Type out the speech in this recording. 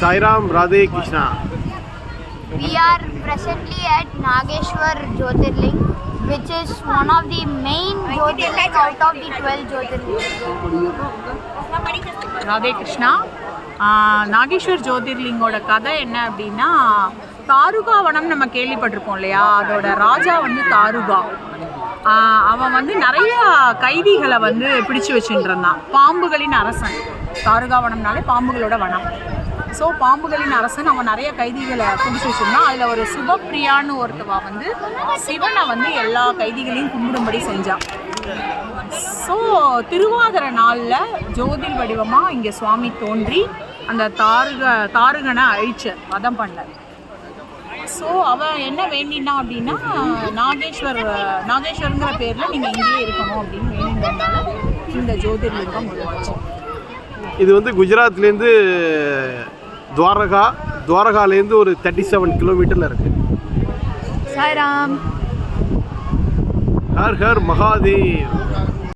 Sai Ram, Radhe Krishna. We are presently at Nageshwar Jyotirling, which is one of the main Jyotirling out of the 12 Jyotirling. Radhe Krishna. Nageswar ஜோதிர்லிங்கோட கதை என்ன அப்படின்னா, தாருகாவனம் நம்ம கேள்விப்பட்டிருப்போம் இல்லையா, அதோட ராஜா வந்து தாருகா. அவன் வந்து நிறைய கைதிகளை வந்து பிடிச்சு வச்சுட்டு இருந்தான். பாம்புகளின் அரசன், தாருகாவனம்னாலே பாம்புகளோட வனம். ஸோ பாம்புகளின் அரசன் அவன் நிறைய கைதிகளை பிடிச்சி வச்சுருந்தான். அதில் ஒரு சுபப்பிரியான்னு ஒருத்தவா வந்து சிவனை வந்து எல்லா கைதிகளையும் கும்பிடும்படி செஞ்சான். ஸோ திருவாதிர நாளில் ஜோதிர் வடிவமாக இங்கே சுவாமி தோன்றி அந்த தாருகனை வதம் பண்ணல. ஸோ அவன் என்ன வேண்டினா அப்படின்னா, நாகேஸ்வருங்கிற பேரில் நீங்கள் இங்கேயே இருக்கணும் அப்படின்னு வேண்டினதுனால இந்த ஜோதிர்லிங்கம் உருவாச்சு. இது வந்து குஜராத்லேருந்து துவாரகாலேருந்து ஒரு 37 கிலோமீட்டரில் இருக்குது. சாய்ராம். ஹர் ஹர் மகாதேவ்.